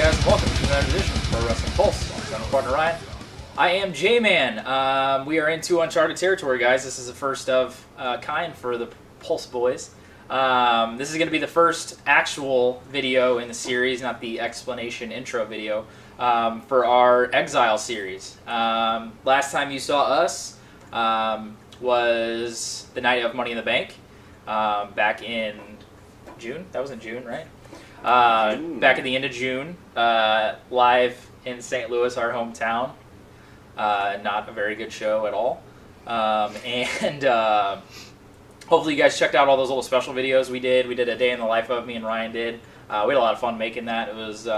guys, and welcome to another edition of Pro Wrestling Pulse. I'm your partner Ryan. I am J-Man. We are into uncharted territory, guys. This is the first of kind for the Pulse boys. This is going to be the first actual video in the series, not the explanation intro video, for our Exile series. Last time you saw us was the night of Money in the Bank, back in June. That was in June, right? Back at the end of June, live in St. Louis, our hometown. Not a very good show at all. Hopefully you guys checked out all those little special videos we did. We did a day in the life of me and Ryan did. We had a lot of fun making that. It was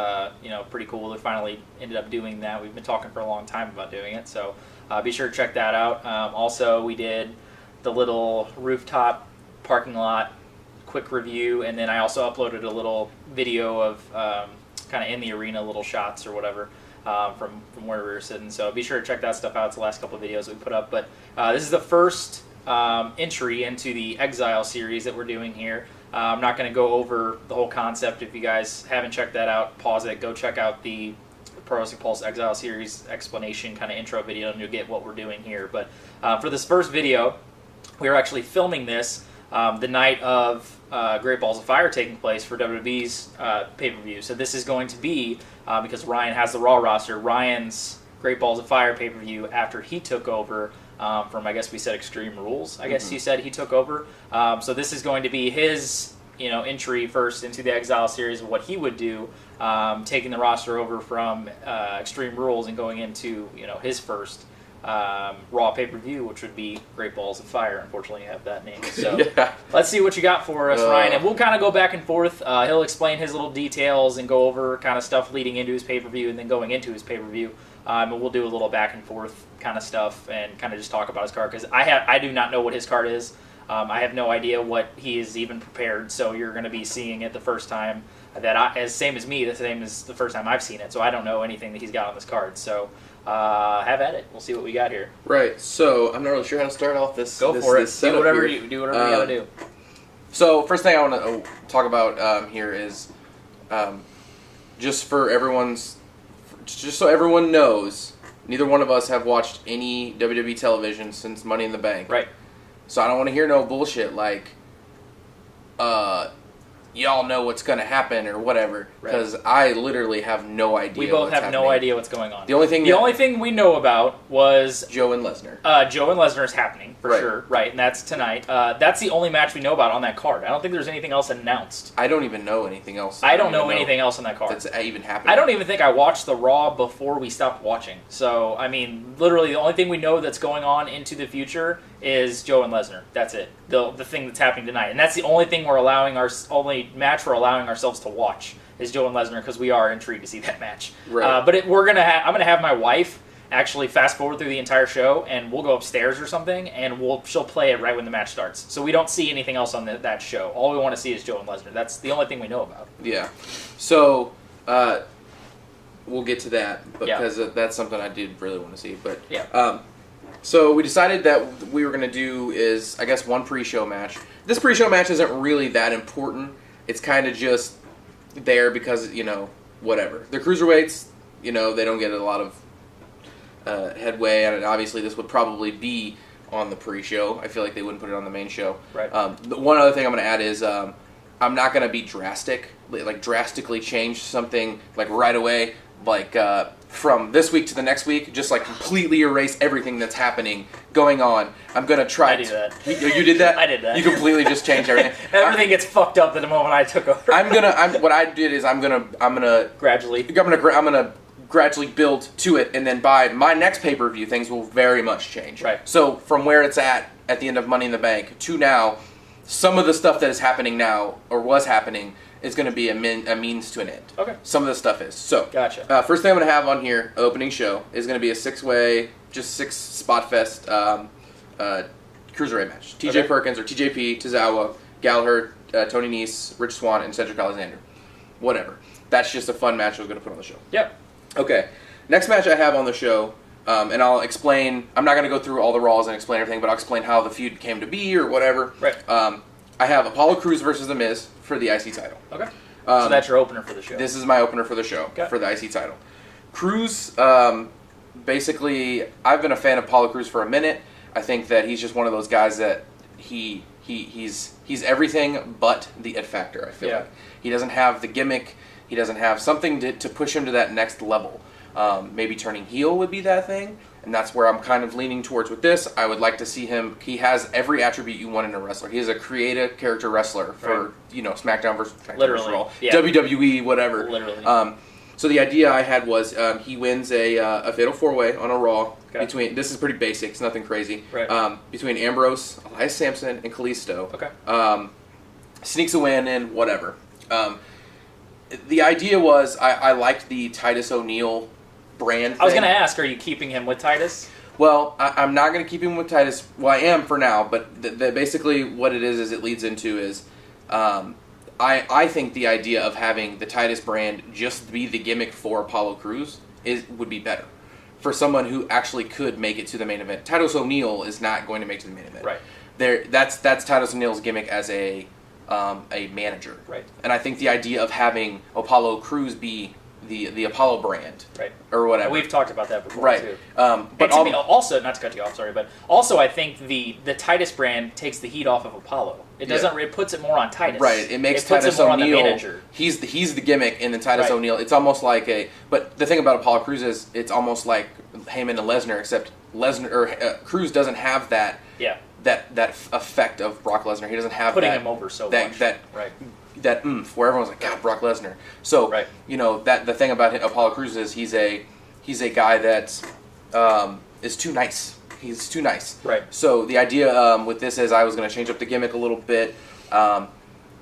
pretty cool to finally ended up doing that. We've been talking for a long time about doing it, so be sure to check that out. Also, we did the little rooftop parking lot quick review, and then I also uploaded a little video of kind of in the arena, little shots or whatever from where we were sitting. So be sure to check that stuff out. It's the last couple of videos we put up. But this is the first entry into the Exile series that we're doing here. I'm not going to go over the whole concept. If you guys haven't checked that out, pause it. Go check out the Pro Wrestling Pulse Exile series explanation kind of intro video, and you'll get what we're doing here. But for this first video, we're actually filming this the night of Great Balls of Fire taking place for WWE's pay-per-view. So this is going to be, because Ryan has the Raw roster, Ryan's Great Balls of Fire pay-per-view after he took over from, I guess we said Extreme Rules, I guess he said he took over. So this is going to be his entry first into the Exile series of what he would do, taking the roster over from Extreme Rules and going into his first Raw pay-per-view, which would be Great Balls of Fire. Unfortunately, you have that name. So Let's see what you got for us, Ryan. And we'll kind of go back and forth. He'll explain his little details and go over kind of stuff leading into his pay-per-view and then going into his pay-per-view. And we'll do a little back and forth kind of stuff and kind of just talk about his card, because I do not know what his card is. I have no idea what he is even prepared. So you're going to be seeing it the first time same as me. The same as the first time I've seen it. So I don't know anything that he's got on this card. So have at it. We'll see what we got here. Right. So I'm not really sure how to start off this. Go for it. Do whatever you gotta do. So first thing I want to talk about here is just so everyone knows, neither one of us have watched any WWE television since Money in the Bank. Right. So I don't want to hear no bullshit like, y'all know what's going to happen or whatever, because I literally have no idea. We both have no idea what's going on. The only thing we know about was Joe and Lesnar. Joe and Lesnar is happening for sure, right? And that's tonight. That's the only match we know about on that card. I don't think there's anything else announced. I don't even know anything else. I don't know anything else on that card that's even happening. I don't even think I watched the Raw before we stopped watching. So I mean, literally, the only thing we know that's going on into the future is Joe and Lesnar. That's it. The thing that's happening tonight, and that's the only thing only match we're allowing ourselves to watch is Joe and Lesnar, because we are intrigued to see that match. Right. But I'm gonna have my wife actually fast forward through the entire show, and we'll go upstairs or something, and she'll play it right when the match starts. So we don't see anything else on that show. All we want to see is Joe and Lesnar. That's the only thing we know about. Yeah. So we'll get to that, because that's something I did really want to see. But yeah. So we decided that we were going to do is, I guess, one pre-show match. This pre-show match isn't really that important. It's kind of just there because, whatever. The cruiserweights, they don't get a lot of headway, and obviously this would probably be on the pre-show. I feel like they wouldn't put it on the main show. Right. The one other thing I'm going to add is I'm not going to be drastically change something like right away, like from this week to the next week, just like completely erase everything that's going on. I'm gonna try. I did that. You did that? I did that. You completely just changed everything. Everything gets fucked up the moment I took over. What I did is I'm gonna gradually build to it, and then by my next pay-per-view, things will very much change. Right. So from where it's at the end of Money in the Bank to now, some of the stuff that is happening now or was happening is going to be a means to an end. Okay. Some of the stuff is. So, gotcha. First thing I'm going to have on here, opening show, is going to be a six-way, just six spot fest cruiserweight match. TJ Perkins or TJP, Tozawa, Gallagher, Tony Nese, Rich Swann, and Cedric Alexander. Whatever. That's just a fun match I was going to put on the show. Yep. Okay. Next match I have on the show, and I'll explain, I'm not going to go through all the Raws and explain everything, but I'll explain how the feud came to be or whatever. Right. I have Apollo Crews versus The Miz for the IC title. Okay. So that's your opener for the show. This is my opener for the show, for the IC title. Cruz, basically, I've been a fan of Apollo Crews for a minute. I think that he's just one of those guys that he's everything but the it factor, I feel like. He doesn't have the gimmick. He doesn't have something to push him to that next level. Maybe turning heel would be that thing. And that's where I'm kind of leaning towards with this. I would like to see him. He has every attribute you want in a wrestler. He is a creative character wrestler for SmackDown versus Raw, WWE, whatever. Literally. So the idea I had was he wins a Fatal 4-Way on a Raw between. This is pretty basic. It's nothing crazy. Right. Between Ambrose, Elias Sampson, and Kalisto. Okay. Sneaks a win in, whatever. The idea was I liked the Titus O'Neil brand thing. I was going to ask, are you keeping him with Titus? Well, I'm not going to keep him with Titus. Well, I am for now, but basically what it is it leads into is I think the idea of having the Titus brand just be the gimmick for Apollo Crews would be better for someone who actually could make it to the main event. Titus O'Neil is not going to make it to the main event. Right. That's Titus O'Neil's gimmick as a manager. Right. And I think the idea of having Apollo Crews be the Apollo brand, right, or whatever. We've talked about that before, right? Too. But to me, also, not to cut you off, sorry, but also I think the Titus brand takes the heat off of Apollo. It doesn't. It puts it more on Titus. Right. It makes Titus O'Neil. He's the gimmick in the Titus O'Neil. It's almost like But the thing about Apollo Crews is it's almost like Heyman and Lesnar, except Crews doesn't have that. Yeah. That effect of Brock Lesnar. He doesn't have putting him over so much. That where everyone's like, God, Brock Lesnar. So that the thing about Apollo Crews is he's a guy that is too nice. He's too nice. Right. So the idea with this is I was going to change up the gimmick a little bit.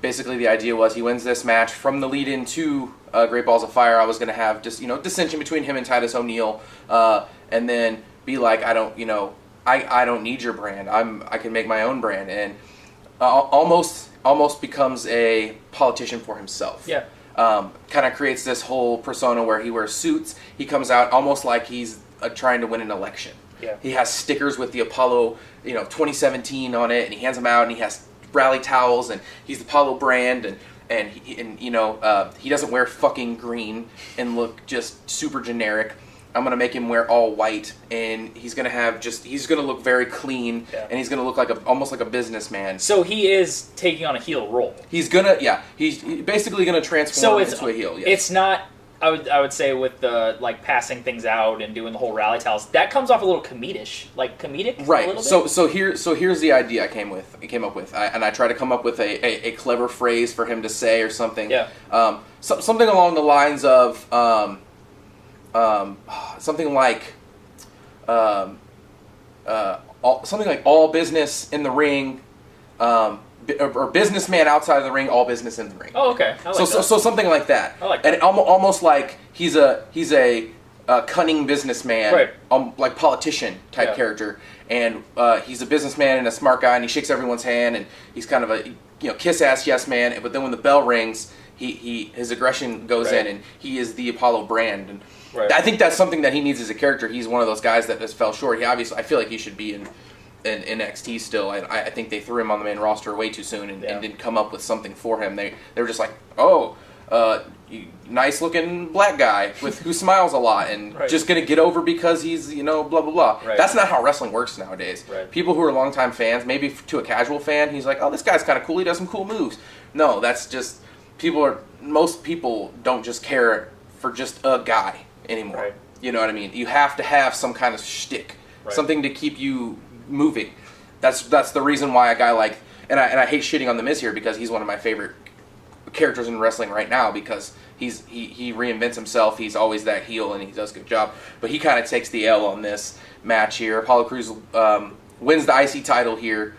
Basically, the idea was he wins this match from the lead into Great Balls of Fire. I was going to have just dissension between him and Titus O'Neil, and then be like, I don't need your brand. I can make my own brand, and almost becomes a politician for himself. Yeah. Kind of creates this whole persona where he wears suits. He comes out almost like he's trying to win an election. Yeah. He has stickers with the Apollo, 2017 on it, and he hands them out, and he has rally towels, and he's the Apollo brand, and he doesn't wear fucking green and look just super generic. I'm going to make him wear all white, and he's going to look very clean, and he's going to look almost like a businessman. So he is taking on a heel role. He's basically going to transform into a heel. Yes. It's not, I would say with the, passing things out and doing the whole rally towels, that comes off a little comedic right. A little bit. So here's the idea I came up with, and I try to come up with a clever phrase for him to say or something. Yeah. Something along the lines of, something like all business in the ring, or businessman outside of the ring, all business in the ring. Oh, okay. I like that. So something like that. I like that. And almost like he's a cunning businessman, right. Like politician type character, and he's a businessman and a smart guy, and he shakes everyone's hand, and he's kind of a kiss ass yes man. But then when the bell rings, his aggression goes in, and he is the Apollo brand. And right. I think that's something that he needs as a character. He's one of those guys that just fell short. I feel like he should be in NXT still. I think they threw him on the main roster way too soon and didn't come up with something for him. They were just like, nice looking black guy who smiles a lot and just gonna get over because he's blah blah blah. Right. That's not how wrestling works nowadays. Right. People who are longtime fans, maybe to a casual fan, he's like, oh, this guy's kind of cool. He does some cool moves. No, that's just most people don't just care for just a guy anymore. Right. You know what I mean? You have to have some kind of shtick, something to keep you moving. That's the reason why a guy like, and I hate shitting on The Miz here because he's one of my favorite characters in wrestling right now because he reinvents himself. He's always that heel and he does a good job. But he kind of takes the L on this match here. Apollo Crews wins the IC title here,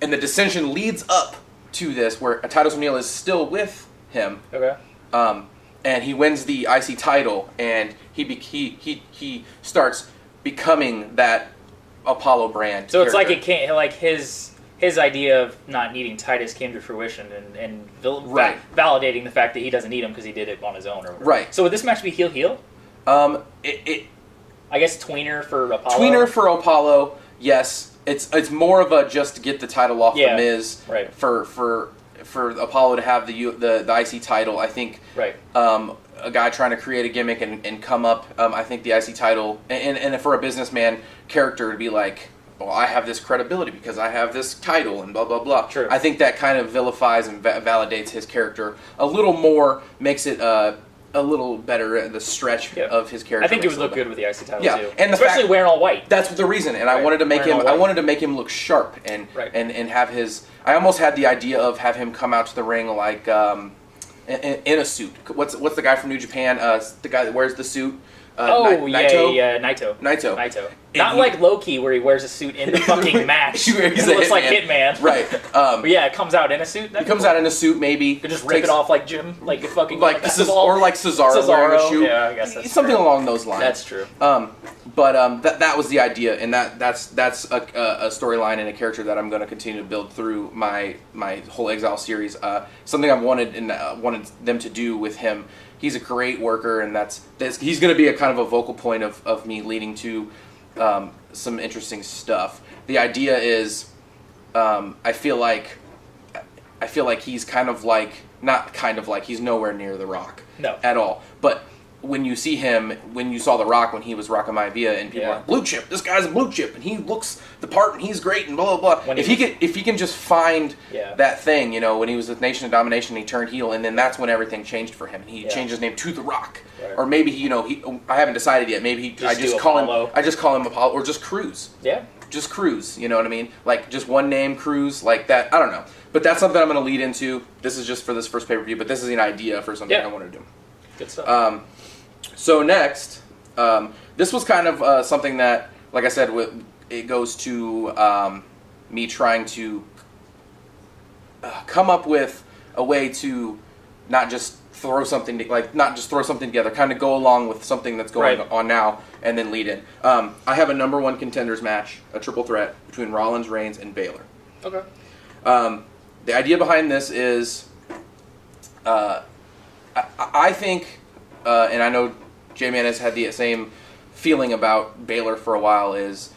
and the dissension leads up to this where Titus O'Neil is still with him. Okay. And he wins the IC title, and he starts becoming that Apollo brand. So character. it's like it can't his idea of not needing Titus came to fruition and validating the fact that he doesn't need him because he did it on his own or whatever. Right. So would this match be heel? I guess tweener for Apollo. Tweener for Apollo, yes. It's more of a just get the title off the Miz for Apollo to have the IC title. I think a guy trying to create a gimmick and come up. I think the IC title and for a businessman character to be like, well, I have this credibility because I have this title and blah blah blah. True. I think that kind of vilifies and validates his character a little more, makes it a little better the stretch of his character. I think it would look good with the IC title too. And especially wearing all white. That's the reason. And I wanted to make him look sharp and have his. I almost had the idea of have him come out to the ring like in a suit. What's the guy from New Japan? The guy that wears the suit. Naito. Not like Loki, where he wears a suit in the fucking match. He looks like Hitman. Right. But yeah, it comes out in a suit. He comes out in a suit, maybe. You could just rip it off like Jim, like a fucking or like Cesaro wearing a suit. Yeah, I guess that's something along those lines. That's true. But that was the idea, and that's a storyline and a character that I'm going to continue to build through my whole Exile series. Something I've wanted them to do with him. He's a great worker, and he's going to be a kind of a vocal point of me leading to some interesting stuff. The idea is, I feel like he's he's nowhere near The Rock. No. At all. But when you saw The Rock when he was Rock Maivia, and people are like, blue chip, this guy's a blue chip, and he looks the part, and he's great, and blah blah blah. If he can just find that thing, when he was with Nation of Domination, he turned heel, and then that's when everything changed for him, and he changed his name to The Rock, or maybe I haven't decided yet. Maybe I just call him Apollo, or just Cruz. Yeah. Just Cruz. You know what I mean? Like just one name, Cruz, like that. I don't know, but that's something I'm going to lead into. This is just for this first pay-per-view, but this is an idea for something I want to do. Good stuff. So next, this was kind of something that, like I said, it goes to me trying to come up with a way to not just throw something together, kind of go along with something that's going on now, and then lead in. I have a number one contenders match, a triple threat between Rollins, Reigns, and Baylor. Okay. The idea behind this is, I think, and I know J-Man has had the same feeling about Baylor for a while, is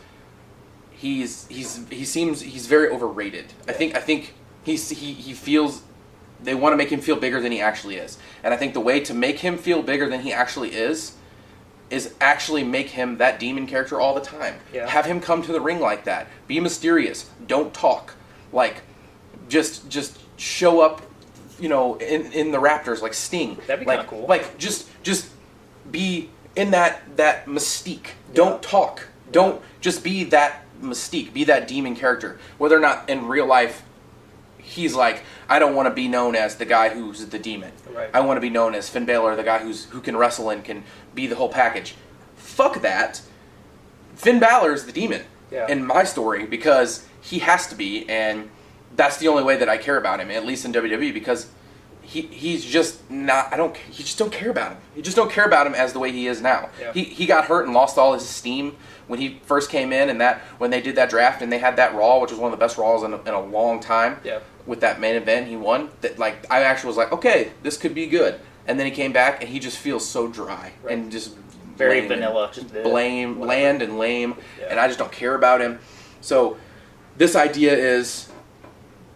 he seems very overrated. I think he feels they want to make him feel bigger than he actually is. And I think the way to make him feel bigger than he actually is actually make him that demon character all the time. Yeah. Have him come to the ring like that. Be mysterious. Don't talk. Like, just show up, in the Raptors like Sting. That'd be kind of cool. Like, just be in that mystique. Don't talk. Don't just be that mystique. Be that demon character. Whether or not in real life he's like, I don't want to be known as the guy who's the demon. Right. I want to be known as Finn Balor, the guy who can wrestle and can be the whole package. Fuck that. Finn Balor is the demon in my story because he has to be, and that's the only way that I care about him, at least in WWE, because he's just not. You just don't care about him. You just don't care about him as the way he is now. Yeah. He got hurt and lost all his steam when he first came in, and when they did that draft and they had that Raw, which was one of the best Raws in a long time. Yeah. With that main event, he won. That I actually was like, okay, this could be good. And then he came back, and he just feels so dry and just very vanilla, just bland and lame, and I just don't care about him. So this idea is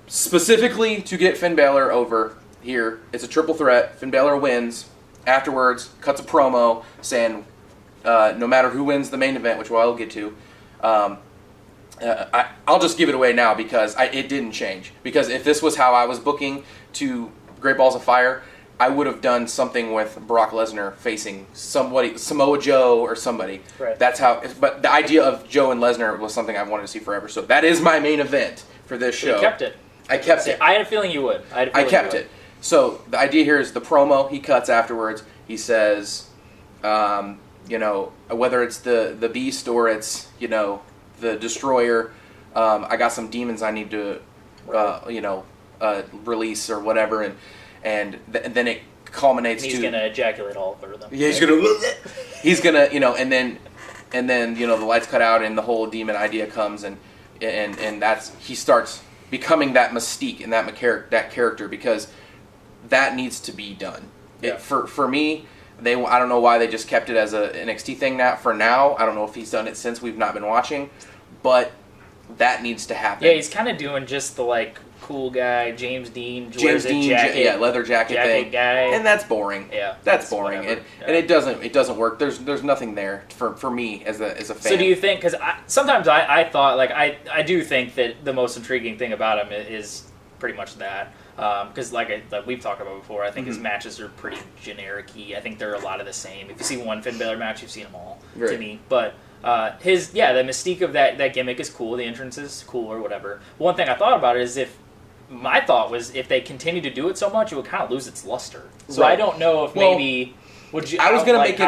specifically to get Finn Balor over here. It's a triple threat. Finn Balor wins. Afterwards, cuts a promo saying, no matter who wins the main event, which I'll get to, I'll just give it away now because it didn't change. Because if this was how I was booking to Great Balls of Fire, I would have done something with Brock Lesnar facing somebody, Samoa Joe or somebody. Right. That's how. But the idea of Joe and Lesnar was something I wanted to see forever. So that is my main event for this show. You kept it. I kept it. I had a feeling you would. I kept it. So the idea here is the promo he cuts afterwards. He says, whether it's the Beast or it's the Destroyer, I got some demons I need to release or whatever, and then it culminates he's gonna ejaculate all over them. Yeah, he's gonna and then the lights cut out and the whole demon idea comes and that's he starts becoming that mystique and that character because that needs to be done. Yeah. For me, I don't know why they just kept it as a NXT thing now. For now, I don't know if he's done it since we've not been watching, but that needs to happen. Yeah, he's kind of doing just the cool guy. James Dean wears a jacket, leather jacket thing, guy, and that's boring. Yeah, that's boring, and it doesn't work. There's nothing there for me as a fan. So do you think? Because sometimes I thought like I do think that the most intriguing thing about him is pretty much that. Because like we've talked about before, I think his matches are pretty generic-y. I think they're a lot of the same. If you see one Finn Balor match, you've seen them all, to me. But the mystique of that gimmick is cool. The entrance is cool or whatever. One thing I thought about it is if they continue to do it so much, it would kind of lose its luster. So I don't know if maybe... Would you? How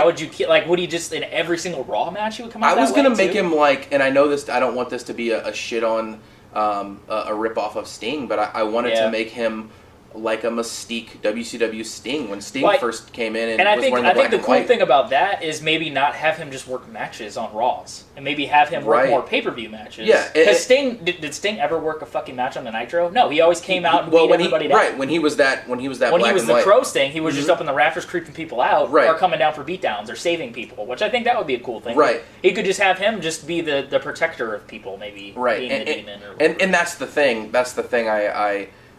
would you like? Would he just in every single Raw match he would come out? I was gonna make him like, and I know this. I don't want this to be a shit on a rip-off of Sting, but I wanted to make him like a Mystique WCW Sting when Sting first came in and was wearing the black and white. I think the cool thing about that is maybe not have him just work matches on Raws and maybe have him work more pay-per-view matches. Yeah, because Sting did Sting ever work a fucking match on the Nitro? No, he always came out and beat everybody down. Right, when he was the Crow Sting, he was just up in the rafters creeping people out or coming down for beatdowns or saving people, which I think that would be a cool thing. Right, he could just have him just be the protector of people, maybe being the demon. And that's the thing. That's the thing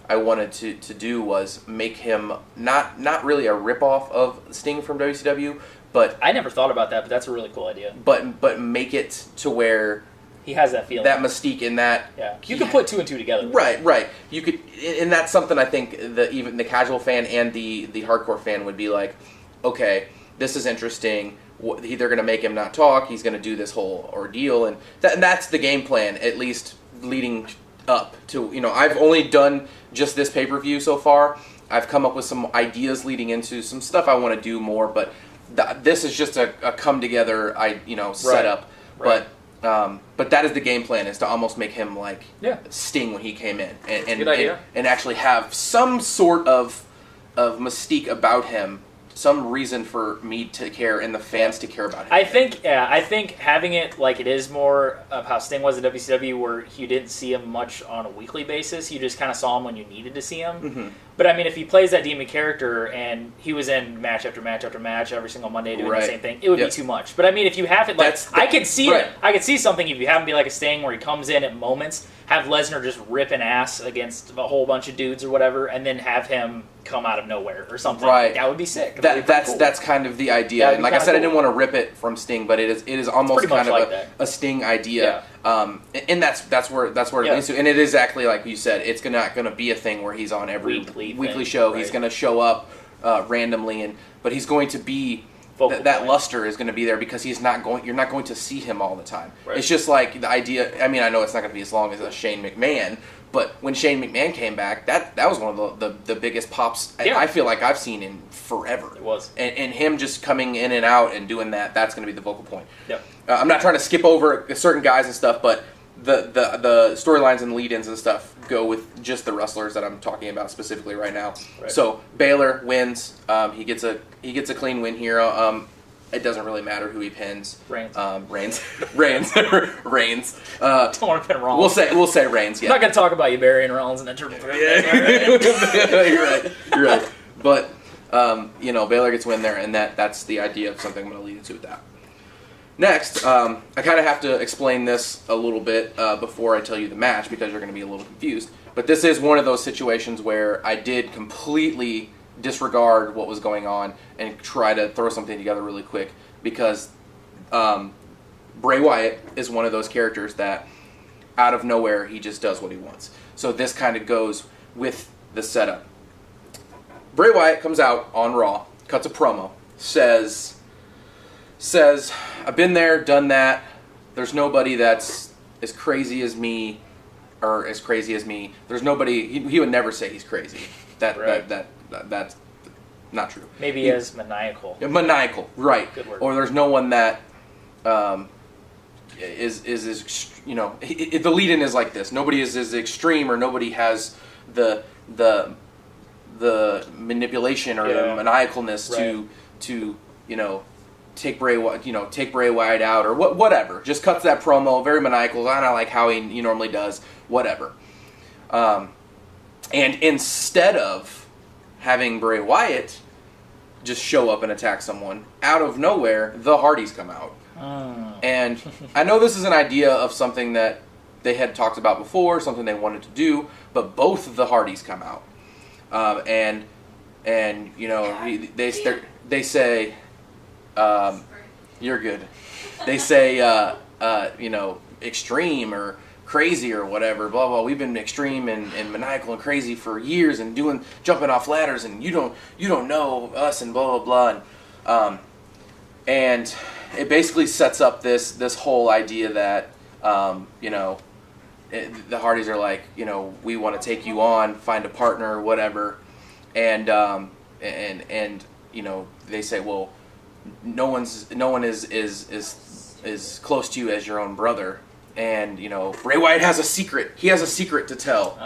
I wanted to do was make him not really a ripoff of Sting from WCW, but I never thought about that, but that's a really cool idea. But make it to where he has that feeling, that mystique in that. Yeah, you could put two and two together. Right. You could, and that's something I think even the casual fan and the hardcore fan would be like, okay, this is interesting. They're going to make him not talk. He's going to do this whole ordeal, and that's the game plan, at least leading up to, I've only done just this pay-per-view so far. I've come up with some ideas leading into some stuff I want to do more, but this is just a come together setup. Right. But that is the game plan, is to almost make him like Sting when he came in and actually have some sort of mystique about him, some reason for me to care and the fans to care about him. I think having it like it is more of how Sting was at WCW, where you didn't see him much on a weekly basis. You just kind of saw him when you needed to see him. Mm-hmm. But I mean, if he plays that demon character and he was in match after match after match every single Monday doing the same thing, it would be too much. But I mean, if you have it like I could see it. I could see something if you have him be like a Sting where he comes in at moments, have Lesnar just ripping ass against a whole bunch of dudes or whatever, and then have him come out of nowhere or something. Right. That would be sick. That's kind of the idea. And like I said, I didn't want to rip it from Sting, but it is almost kind of a Sting idea. Yeah. And that's where it leads to. And it is exactly like you said. It's not going to be a thing where he's on every weekly show. Right. He's going to show up randomly, but he's going to be that luster is going to be there because you're not going to see him all the time. Right. It's just like the idea. I mean, I know it's not going to be as long as a Shane McMahon. But when Shane McMahon came back, that was one of the biggest pops I feel like I've seen in forever. It was. And him just coming in and out and doing that's going to be the vocal point. Yep. I'm not trying to skip over certain guys and stuff, but the storylines and lead-ins and stuff go with just the wrestlers that I'm talking about specifically right now. Right. So Balor wins. He gets a clean win here. It doesn't really matter who he pins. Reigns. Reigns. Don't want to pin Rollins. We'll say Reigns. Yeah. I'm not going to talk about you burying Rollins in that triple threat. Yeah. You're right. But Balor gets win there, and that's the idea of something I'm going to lead into with that. Next, I kind of have to explain this a little bit before I tell you the match because you're going to be a little confused. But this is one of those situations where I did completely disregard what was going on and try to throw something together really quick because Bray Wyatt is one of those characters that out of nowhere he just does what he wants. So this kind of goes with the setup. Bray Wyatt comes out on Raw, cuts a promo, says, I've been there, done that. There's nobody that's as crazy as me or as crazy as me. There's nobody, he would never say he's crazy. That's not true. Maybe as maniacal. Maniacal, right. Good word. Or there's no one that is the lead-in is like this. Nobody is as extreme or nobody has the manipulation or the maniacalness to take Bray Wyatt out or whatever. Just cuts that promo, very maniacal. I don't like how he normally does, whatever. And instead of having Bray Wyatt just show up and attack someone, out of nowhere, the Hardys come out. And I know this is an idea of something that they had talked about before, something they wanted to do, but both of the Hardys come out, and you know they say, you're good. They say you know, extreme or crazy or whatever, blah blah. We've been extreme and maniacal and crazy for years and jumping off ladders, and you don't know us and blah blah blah. And it basically sets up this whole idea that you know, the Hardys are like, you know, we want to take you on, find a partner or whatever, and you know, they say, well, no one is close to you as your own brother. And, you know, Bray Wyatt has a secret. He has a secret to tell.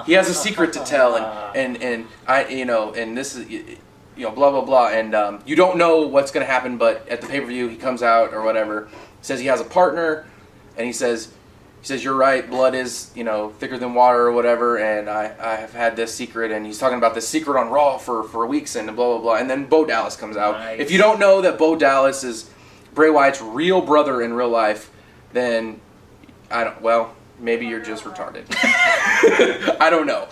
He has a secret to tell, and I, you know, and this is, you know, blah blah blah, and you don't know what's going to happen, but at the pay-per-view he comes out or whatever, says he has a partner, and he says you're right, blood is, you know, thicker than water or whatever, and I have had this secret, and he's talking about this secret on Raw for weeks and blah blah blah, and then Bo Dallas comes out. Nice. If you don't know that Bo Dallas is Bray Wyatt's real brother in real life, then maybe you're just retarded. I don't know.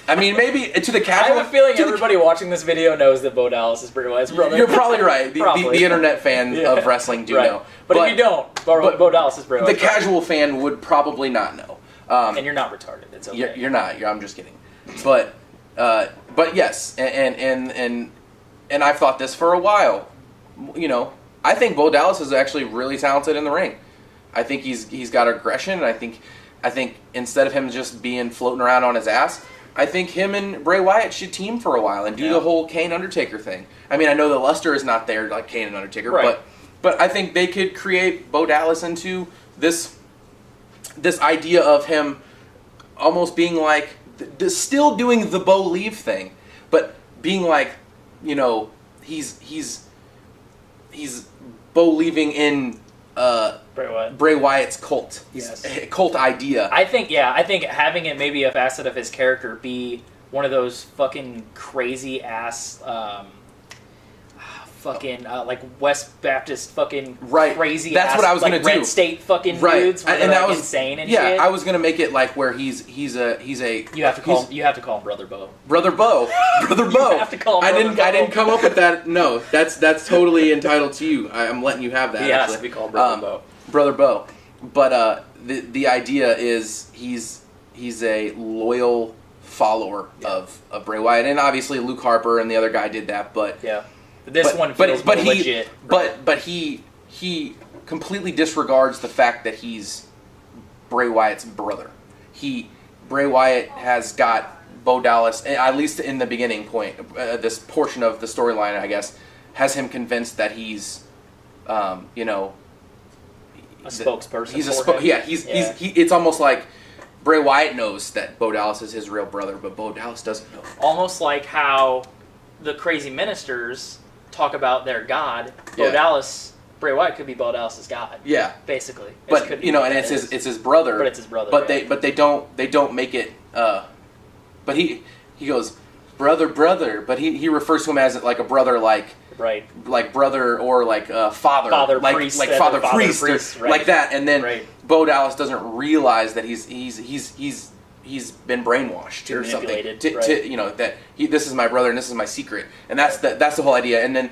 I mean, maybe to the casual... I have a feeling everybody watching this video knows that Bo Dallas is Bray Wyatt's brother. You're probably right. The internet fans of wrestling do know. But if you don't, Bo Dallas is Bray Wyatt's brother. The casual fan would probably not know. And you're not retarded. It's okay. You're not. I'm just kidding. But yes, and I've thought this for a while. You know, I think Bo Dallas is actually really talented in the ring. I think he's got aggression, and I think instead of him just being floating around on his ass, I think him and Bray Wyatt should team for a while and do the whole Kane Undertaker thing. I mean, I know that Luster is not there like Kane and Undertaker, but I think they could create Bo Dallas into this idea of him almost being like still doing the Bo leave thing, but being like, you know, he's Bo leaving in Bray Wyatt's cult. Cult idea. I think having it maybe a facet of his character be one of those fucking crazy ass like West Baptist fucking crazy That's ass, what I was like gonna Red do. State fucking dudes where and they're that like was insane and shit. shit. I was gonna make it like where he's a you have to call him Brother Bo. Brother Bo. Brother Bo. You have to call him I didn't come up with that. No, that's totally entitled to you. I'm letting you have that. He has to be called Brother Bo. Brother Bo. But the idea is he's a loyal follower of Bray Wyatt, and obviously Luke Harper and the other guy did that, but this one feels more legit. But he completely disregards the fact that he's Bray Wyatt's brother. Bray Wyatt has got Bo Dallas, at least in the beginning point, this portion of the storyline, I guess, has him convinced that he's, you know, a spokesperson. He's it's almost like Bray Wyatt knows that Bo Dallas is his real brother, but Bo Dallas doesn't know. Almost like how the crazy ministers talk about their God. Bo Dallas, Bray Wyatt could be Bo Dallas's God. Yeah, basically. But you know, and it's his brother. But it's his brother. But they don't make it. But he goes brother, but he refers to him as like a brother, like brother or like father like priest, like father priest like that, and then Bo Dallas doesn't realize that he's been brainwashed or something to you know that this is my brother and this is my secret, and that's the whole idea. And then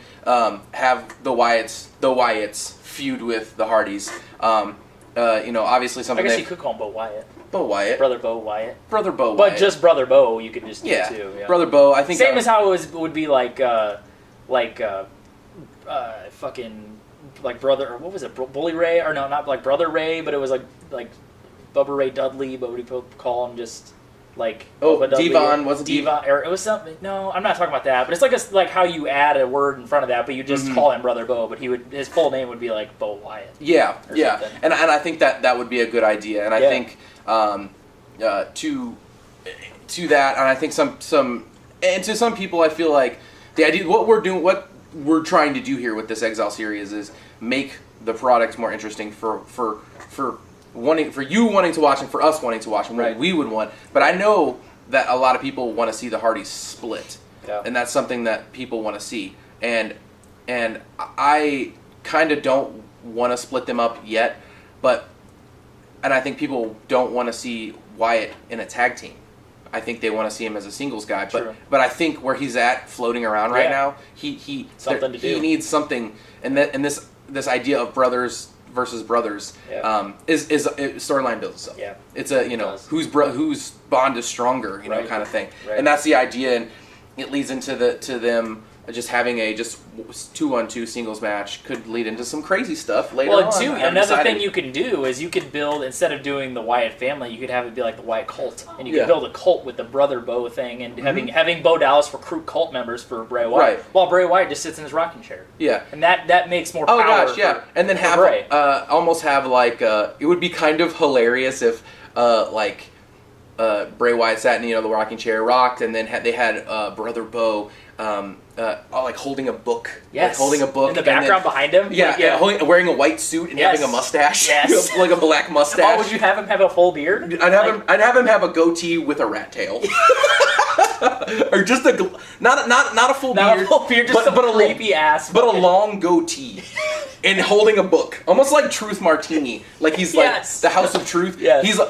have the Wyatts feud with the Hardys. You know, obviously something. I guess you could call him Bo Wyatt. Bo Wyatt. Brother Bo Wyatt. Brother Bo Wyatt. But just Brother Bo, you could just do too. Yeah. Brother Bo. I think same as how it would be like fucking like brother, or what was it, Bully Ray, or no, not like Brother Ray, but it was like Bubba Ray Dudley, but would you call him just like Devon, wasn't Devon, or it was something. No, I'm not talking about that, but it's like how you add a word in front of that, but you just call him Brother Bo, but his full name would be like Bo Wyatt. Yeah, and I think that would be a good idea, and I think to that, and I think some and to some people, I feel like the idea what we're trying to do here with this Exile series is make the product more interesting for you wanting to watch and for us wanting to watch and what we would want. But I know that a lot of people want to see the Hardys split, and that's something that people want to see. And I kind of don't want to split them up yet, but I think people don't want to see Wyatt in a tag team. I think they want to see him as a singles guy. But I think where he's at, floating around right now, he needs something. And this idea of brothers versus brothers is storyline builds itself. Yeah. It's a whose bond is stronger, kind of thing. Right. And that's the idea, and it leads into them just having a 2-on-2 singles match could lead into some crazy stuff later on. Well, another thing you can do is you could build, instead of doing the Wyatt family, you could have it be like the Wyatt cult, and you could build a cult with the brother Bo thing, and having Bo Dallas recruit cult members for Bray Wyatt, while Bray Wyatt just sits in his rocking chair. Yeah, and that makes more power. Oh gosh, yeah, and then have almost have like it would be kind of hilarious if Bray Wyatt sat in the rocking chair, rocked, and then they had brother Bo. Like holding a book. Yes. Like holding a book. In the background behind him? Yeah. Wearing a white suit and having a mustache. Yes. Like a black mustache. Oh, would you have him have a full beard? I'd have him have a goatee with a rat tail. Or just not a full beard. Not a full beard, just a creepy ass. But a long goatee. And holding a book. Almost like Truth Martini. Like he's like the House of Truth. Yes. He's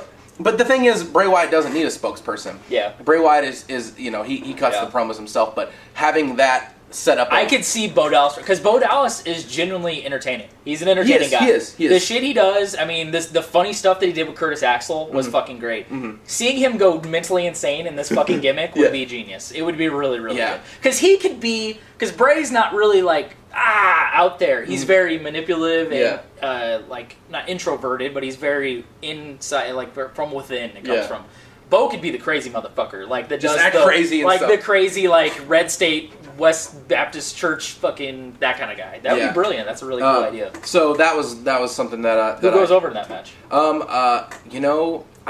but the thing is, Bray Wyatt doesn't need a spokesperson. Yeah. Bray Wyatt is he cuts the promos himself, but having that set up... I could see Bo Dallas, because Bo Dallas is genuinely entertaining. He's an entertaining guy. He is. The shit he does, I mean, the funny stuff that he did with Curtis Axel was fucking great. Mm-hmm. Seeing him go mentally insane in this fucking gimmick would be genius. It would be really, really good. Because he could be... Because Bray's not really like... out there. He's very manipulative and not introverted, but he's very inside, like from within. It comes from. Bo could be the crazy motherfucker, like that just crazy, like the crazy Red State West Baptist Church fucking that kind of guy. That would be brilliant. That's a really cool idea. So that was something that who goes over in that match? I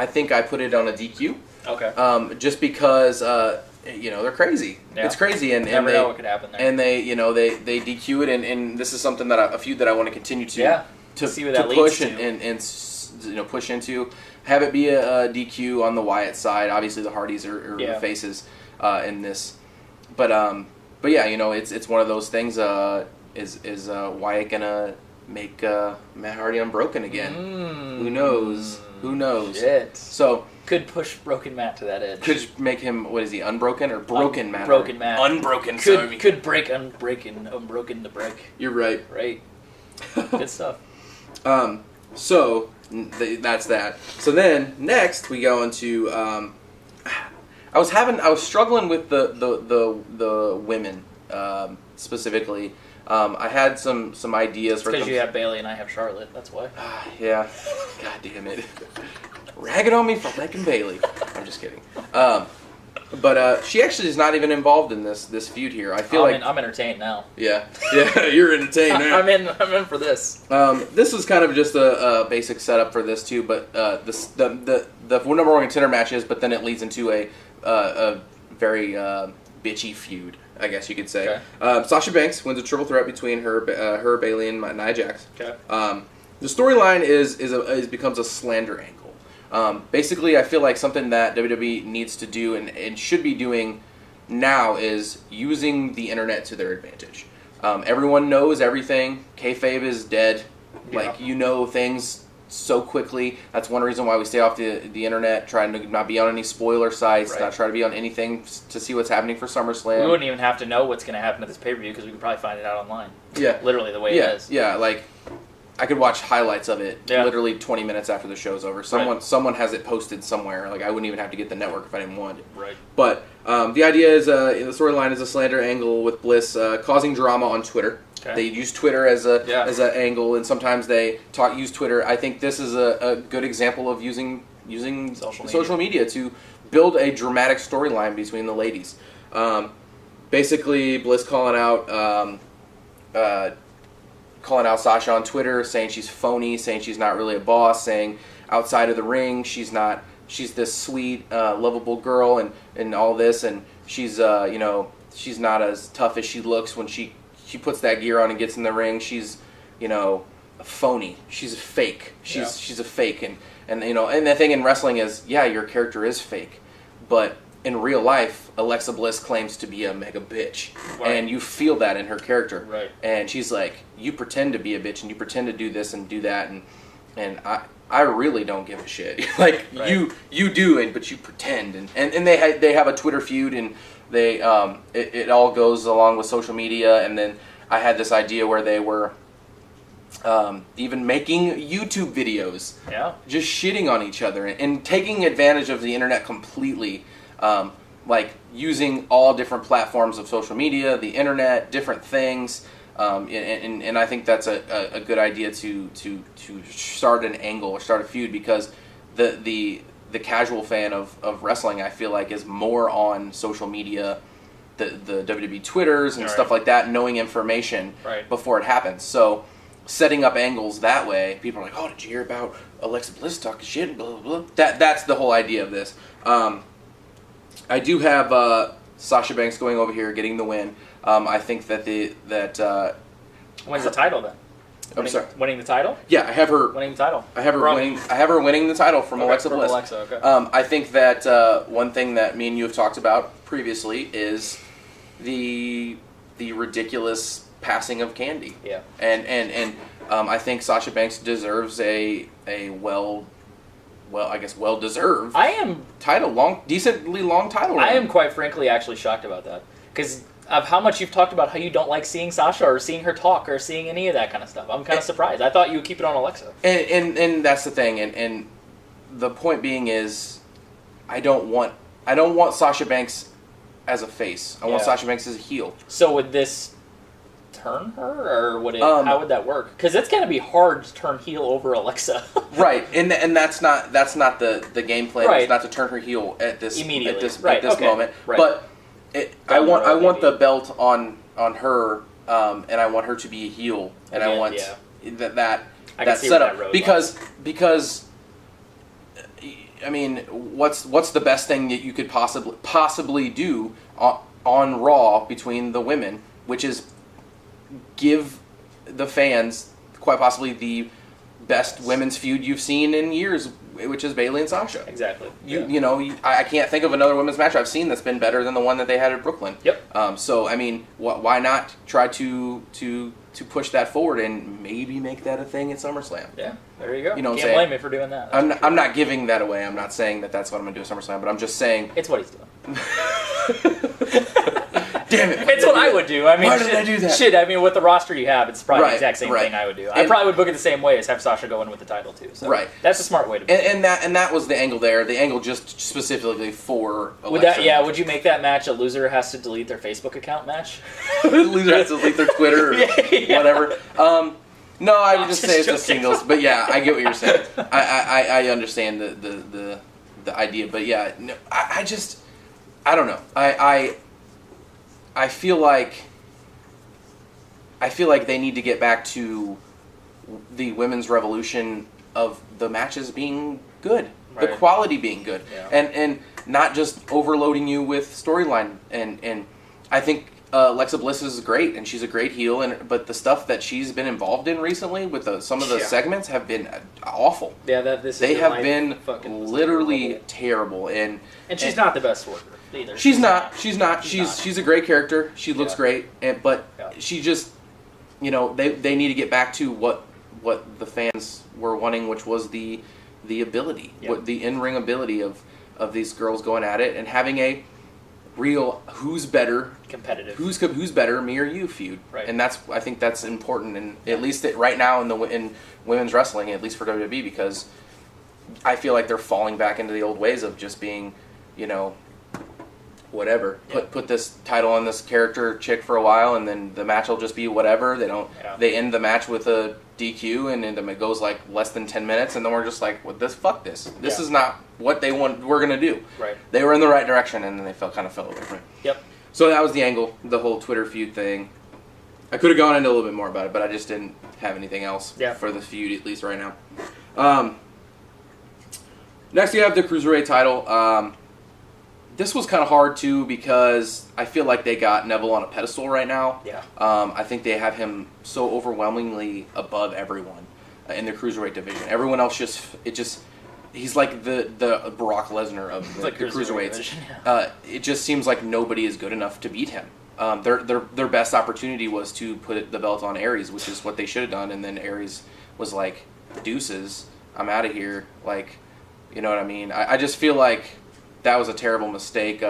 think I put it on a DQ. Okay. Just because. They're crazy. Yeah. It's crazy, and never they know what could happen there. And they DQ it, and this is something that a feud that I want to continue to see what that push leads to. and push into. Have it be a DQ on the Wyatt side. Obviously, the Hardys are the faces in this, but yeah, it's one of those things. Is Wyatt gonna make Matt Hardy unbroken again? Who knows? Who knows? Shit. So. Could push Broken Matt to that edge. Could make him, what is he, unbroken or broken Matt? Broken Matt. Unbroken, Could break unbroken to break. You're right. Right. Good stuff. So, that's that. So then, next, we go into, I was struggling with the women, specifically. I had some ideas for... Because you have Bailey and I have Charlotte, that's why. Yeah. God damn it. Ragging on me for liking Bailey. I'm just kidding. But she actually is not even involved in this feud here. I feel I'm entertained now. Yeah, you're entertained. I'm in for this. This was kind of just a basic setup for this too, but the number one contender match is, but then it leads into a very bitchy feud, I guess you could say. Okay. Sasha Banks wins a triple threat between her Bailey, and Nia Jax. Okay. The storyline becomes a slander angle. Basically, I feel like something that WWE needs to do and should be doing now is using the internet to their advantage. Everyone knows everything. Kayfabe is dead. Yeah. Things so quickly. That's one reason why we stay off the internet, trying to not be on any spoiler sites, not try to be on anything to see what's happening for SummerSlam. We wouldn't even have to know what's going to happen at this pay-per-view because we could probably find it out online. Yeah. Literally the way it is. Yeah, I could watch highlights of it literally 20 minutes after the show's over. Someone has it posted somewhere. I wouldn't even have to get the network if I didn't want it. Right. But the idea is the storyline is a slander angle with Bliss causing drama on Twitter. Okay. They use Twitter as an angle, and sometimes they use Twitter. I think this is a good example of using social media to build a dramatic storyline between the ladies. Basically, Bliss calling out Sasha on Twitter, saying she's phony, saying she's not really a boss, saying outside of the ring she's this sweet, lovable girl and all this, and she's she's not as tough as she looks when she puts that gear on and gets in the ring. She's a phony. She's a fake. She's a fake, and the thing in wrestling is your character is fake, but in real life, Alexa Bliss claims to be a mega bitch, and you feel that in her character. Right. And she's like, you pretend to be a bitch, and you pretend to do this and do that, and I really don't give a shit. Like right. you do it, but you pretend, and they have a Twitter feud, and they it all goes along with social media. And then I had this idea where they were even making YouTube videos, just shitting on each other and taking advantage of the internet completely, like using all different platforms of social media, the internet, different things. And I think that's a good idea to start an angle or start a feud, because the casual fan of wrestling, I feel like, is more on social media, the WWE Twitters and stuff like that, knowing information before it happens. So setting up angles that way, people are like, oh, did you hear about Alexa Bliss talking shit, blah, blah, blah. That's the whole idea of this. I do have Sasha Banks going over here, getting the win. I think that when's the title then? Winning the title? Yeah, I have her winning the title. I have her winning the title from Alexa Bliss. Okay. I think that one thing that me and you have talked about previously is the ridiculous passing of Candy. Yeah. And I think Sasha Banks deserves a well-deserved title, decently long title. I am quite frankly actually shocked about that, because of how much you've talked about how you don't like seeing Sasha or seeing her talk or seeing any of that kind of stuff. I'm kind of surprised. I thought you would keep it on Alexa. And that's the thing. And the point being is, I don't want Sasha Banks as a face. I want Sasha Banks as a heel. So would this turn her, or would it? How would that work? Because it's going to be hard to turn heel over Alexa. Right, and that's not the game plan. Right. It's not to turn her heel at this immediately at this moment. Right. But I want the belt on her, and I want her to be a heel, and I want that setup because I mean, what's the best thing that you could possibly do on Raw between the women, which is give the fans quite possibly the best women's feud you've seen in years, which is Bayley and Sasha. Exactly. I can't think of another women's match I've seen that's been better than the one that they had at Brooklyn. Yep. So I mean, why not try to push that forward and maybe make that a thing at SummerSlam? Yeah. There you go. You know, can't blame me for doing that. I'm not giving that away. I'm not saying that that's what I'm gonna do at SummerSlam, but I'm just saying it's what he's doing. Damn it! It's what I would do. I mean, why did I do that? Shit, I mean, with the roster you have, it's probably the exact same thing I would do. I probably would book it the same way as have Sasha go in with the title too. So that's a smart way to book it. And that was the angle there. The angle just specifically for Alexa. Would you make that match a loser has to delete their Facebook account match? Loser has to delete their Twitter or whatever. No, I would just say it's just singles. But yeah, I get what you're saying. I understand the idea. But yeah, no, I don't know. I feel like they need to get back to the women's revolution of the matches being good, the quality being good, and not just overloading you with storyline. And I think Alexa Bliss is great, and she's a great heel. But the stuff that she's been involved in recently with some of the segments have been awful. Yeah, they have been literally terrible. And she's not the best worker either. She's not. She's a great character. She looks great, but she just, they need to get back to what the fans were wanting, which was the ability, the in-ring ability of these girls going at it and having a real who's better, competitive, who's better, me or you feud. Right. And I think that's important, and at least right now in women's wrestling, at least for WWE, because I feel like they're falling back into the old ways of just being, whatever. Put this title on this character chick for a while, and then the match will just be whatever. They don't. Yeah. They end the match with a DQ, and then it goes like less than 10 minutes, and then we're just like, fuck this. This is not what we're gonna do. Right. They were in the right direction, and then they fell away from it. Yep. So that was the angle, the whole Twitter feud thing. I could have gone into a little bit more about it, but I just didn't have anything else for the feud, at least right now. Next, you have the Cruiserweight title. This was kind of hard, too, because I feel like they got Neville on a pedestal right now. Yeah. I think they have him so overwhelmingly above everyone in the Cruiserweight division. Everyone else he's like the Brock Lesnar of the Cruiserweights. It just seems like nobody is good enough to beat him. Their best opportunity was to put the belt on Aries, which is what they should have done, and then Aries was like, deuces. I'm out of here. Like, you know what I mean? I just feel like that was a terrible mistake.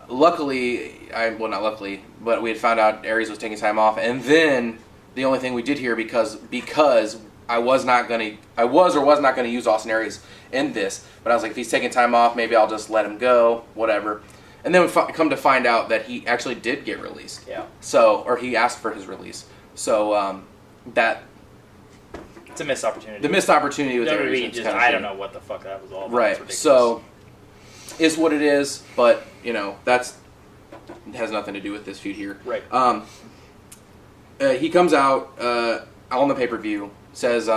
Luckily, well, not luckily, but we had found out Aries was taking time off, and then the only thing we did here because I was not gonna use Austin Aries in this, but I was like, if he's taking time off, maybe I'll just let him go, whatever. And then we come to find out that he actually did get released. Yeah. Or he asked for his release. So that. It's a missed opportunity. The missed opportunity was WWE I don't know what the fuck that was all about. Right. So, is what it is, but it has nothing to do with this feud here. Right. He comes out on the pay-per-view, says,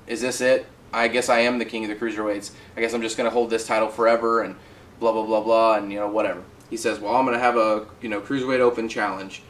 is this it? I guess I am the king of the cruiserweights. I guess I'm just going to hold this title forever and blah, blah, blah, blah, and, whatever. He says, well, I'm going to have a, cruiserweight open challenge.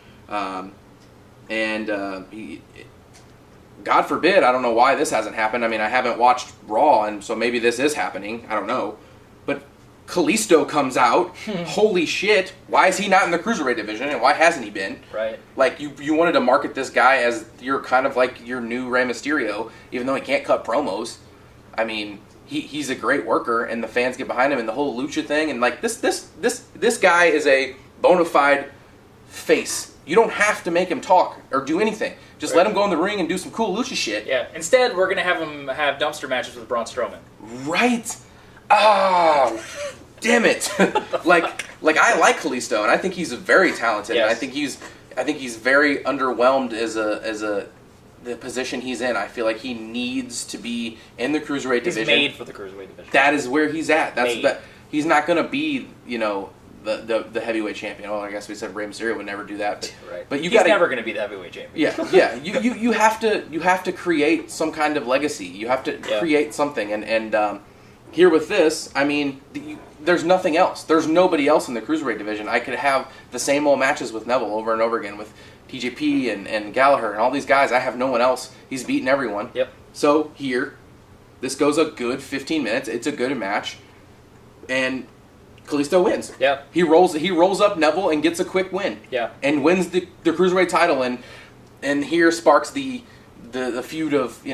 God forbid, I don't know why this hasn't happened. I mean, I haven't watched Raw, and so maybe this is happening. I don't know. But Kalisto comes out. Holy shit. Why is he not in the cruiserweight division, and why hasn't he been? Right. Like, you wanted to market this guy as you're kind of like your new Rey Mysterio, even though he can't cut promos. I mean, he's a great worker, and the fans get behind him, and the whole lucha thing, and like this guy is a bona fide face. You don't have to make him talk or do anything. Just let him go in the ring and do some cool lucha shit. Yeah. Instead, we're gonna have him have dumpster matches with Braun Strowman. Right. Ah, damn it. like I like Kalisto, and I think he's very talented. Yes. And I think he's very underwhelmed as the position he's in. I feel like he needs to be in the cruiserweight division. He's made for the cruiserweight division. That is where he's at. He's not gonna be, the heavyweight champion. Oh, I guess we said Rey Mysterio would never do that. But he's never going to be the heavyweight champion. Yeah. You have to create some kind of legacy. You have to create something. And here with this, I mean, there's nothing else. There's nobody else in the cruiserweight division. I could have the same old matches with Neville over and over again with TJP and Gallagher and all these guys. I have no one else. He's beaten everyone. Yep. So here, this goes a good 15 minutes. It's a good match, and Kalisto wins. Yeah. He rolls up Neville and gets a quick win. Yeah. And wins the cruiserweight title, and here sparks the feud of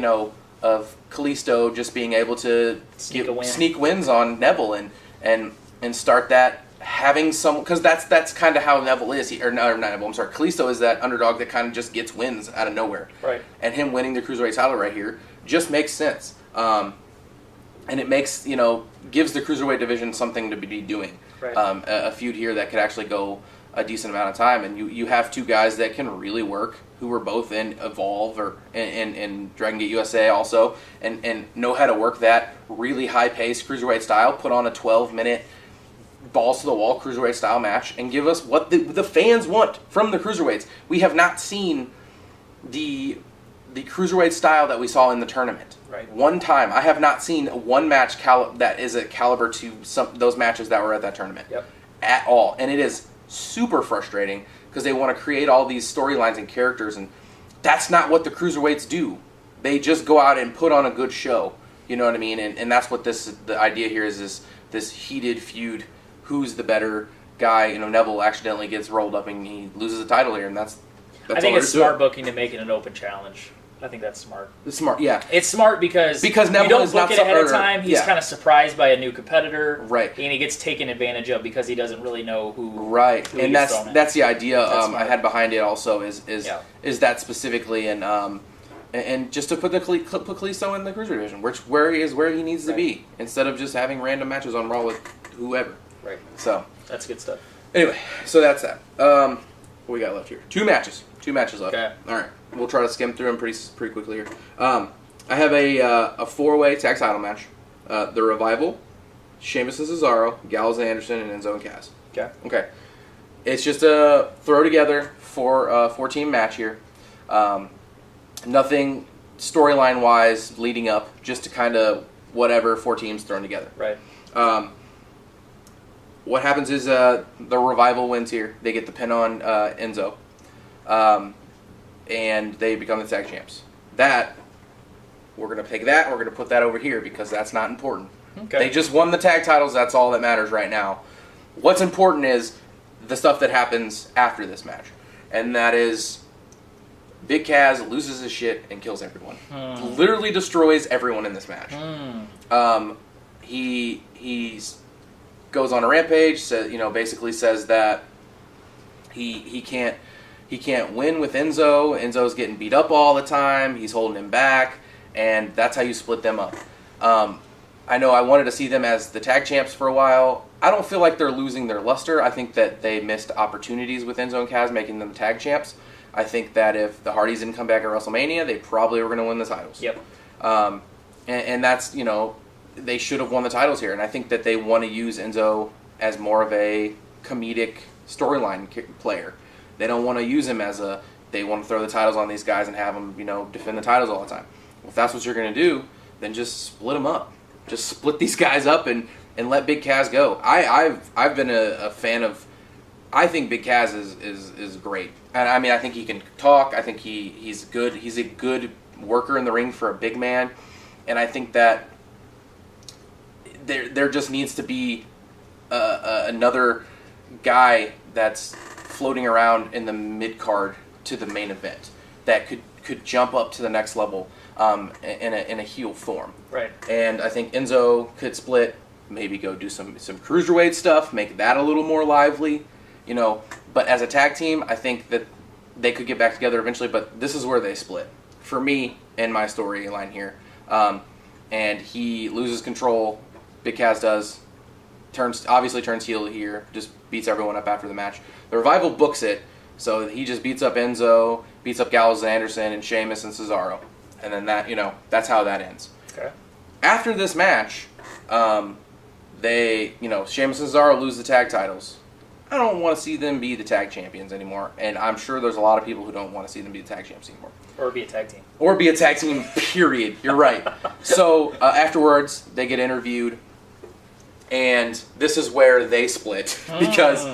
Kalisto just being able to sneak wins on Neville and start that having some, because that's kind of how Neville is. Not Neville. I'm sorry. Kalisto is that underdog that kind of just gets wins out of nowhere. Right. And him winning the cruiserweight title right here just makes sense. And it makes, gives the cruiserweight division something to be doing. Right. A feud here that could actually go a decent amount of time. And you have two guys that can really work, who were both in Evolve or in Dragon Gate USA also, and know how to work that really high-paced cruiserweight style, put on a 12-minute balls-to-the-wall cruiserweight style match, and give us what the fans want from the cruiserweights. We have not seen the cruiserweight style that we saw in the tournament. Right. One time. I have not seen one match that is a caliber to those matches that were at that tournament. Yep. At all. And it is super frustrating because they want to create all these storylines and characters, and that's not what the cruiserweights do. They just go out and put on a good show. You know what I mean? And that's what the idea here is, this heated feud. Who's the better guy? Neville accidentally gets rolled up and he loses the title here, and that's I think it's smart booking to make it an open challenge. I think that's smart. It's smart, yeah. It's smart because Neville you don't is book not it ahead of time. He's kind of surprised by a new competitor, right? And he gets taken advantage of because he doesn't really know who. Right, who and that's the idea I had behind it. Also, is that specifically, and just to put Kalisto in the cruiser division, where he needs to be, instead of just having random matches on Raw with whoever. Right. So that's good stuff. Anyway, so that's that. What we got left here? Two matches left. Okay. All right. We'll try to skim through them pretty quickly here. I have a four-way tag title match. The Revival, Sheamus and Cesaro, Gallows and Anderson, and Enzo and Cass. Okay. It's just a throw together for a 4-team match here. Nothing storyline-wise leading up, just to kind of whatever 4 teams thrown together. Right. What happens is the Revival wins here. They get the pin on Enzo. And they become the tag champs. We're going to take that, and we're going to put that over here because that's not important. Okay. They just won the tag titles. That's all that matters right now. What's important is the stuff that happens after this match. And that is Big Cass loses his shit and kills everyone. Literally destroys everyone in this match. He goes on a rampage. Basically says that he can't win with Enzo. Enzo's getting beat up all the time. He's holding him back, and that's how you split them up. I know I wanted to see them as the tag champs for a while. I don't feel like they're losing their luster. I think that they missed opportunities with Enzo and Cass making them tag champs. I think that if the Hardys didn't come back at WrestleMania, they probably were going to win the titles. Yep. And that's, they should have won the titles here. And I think that they want to use Enzo as more of a comedic storyline player. They don't want to use him as they want to throw the titles on these guys and have them, defend the titles all the time. Well, if that's what you're going to do, then just split them up. Just split these guys up and let Big Cass go. I've been a fan of. I think Big Cass is great, and I mean I think he can talk. I think he's good. He's a good worker in the ring for a big man, and I think that there just needs to be another guy that's floating around in the mid card to the main event that could jump up to the next level in a heel form. Right. And I think Enzo could split, maybe go do some cruiserweight stuff, make that a little more lively. But as a tag team, I think that they could get back together eventually, but this is where they split. For me, in my storyline here. And he loses control, Big Cass does, turns heel here, just beats everyone up after the match. The Revival books it, so he just beats up Enzo, beats up Gallows and Anderson, and Sheamus and Cesaro. And then that's how that ends. Okay. After this match, Sheamus and Cesaro lose the tag titles. I don't want to see them be the tag champions anymore, and I'm sure there's a lot of people who don't want to see them be the tag champs anymore. Or be a tag team. Or be a tag team, period. You're right. So afterwards, they get interviewed, and this is where they split, because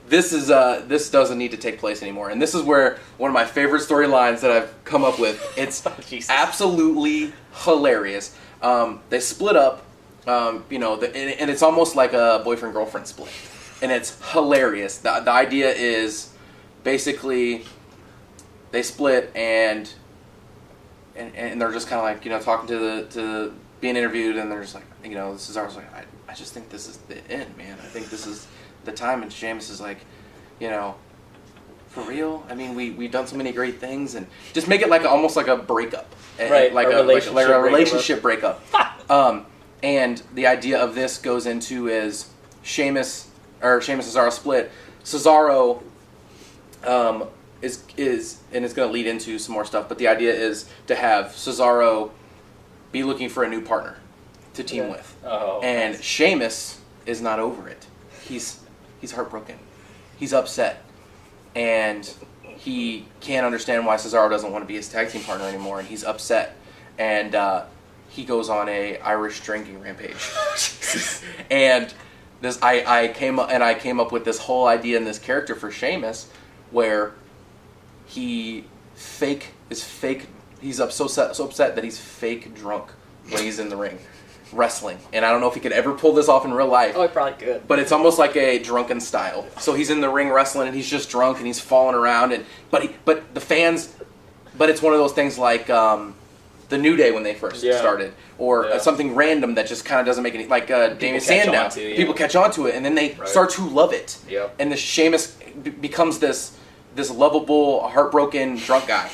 this doesn't need to take place anymore. And this is where one of my favorite storylines that I've come up with, it's absolutely hilarious. They split up, and it's almost like a boyfriend-girlfriend split. And it's hilarious. The idea is basically they split and they're just kind of like, talking to being interviewed, and they're just like, Cesaro's like, I just think this is the end, man. I think this is the time. And Sheamus is like, for real? I mean, we've done so many great things, and just make it almost like a breakup. Right, like a relationship breakup. And the idea of this goes into is Sheamus Cesaro split. Cesaro is and it's going to lead into some more stuff, but the idea is to have Cesaro be looking for a new partner to team with. Oh, and nice. Sheamus is not over it. He's heartbroken. He's upset. And he can't understand why Cesaro doesn't want to be his tag team partner anymore, and he's upset. And he goes on a Irish drinking rampage. And I came up with this whole idea and this character for Sheamus, where he's so upset that he's fake drunk when he's in the ring wrestling. And I don't know if he could ever pull this off in real life. Oh, he probably could. But it's almost like a drunken style. So he's in the ring wrestling and he's just drunk and he's falling around, but it's one of those things like the New Day when they first started, or something random that just kind of doesn't make any, like Damien Sandow. People catch on to it, and then they start to love it. Yep. And the Sheamus becomes this lovable, heartbroken drunk guy,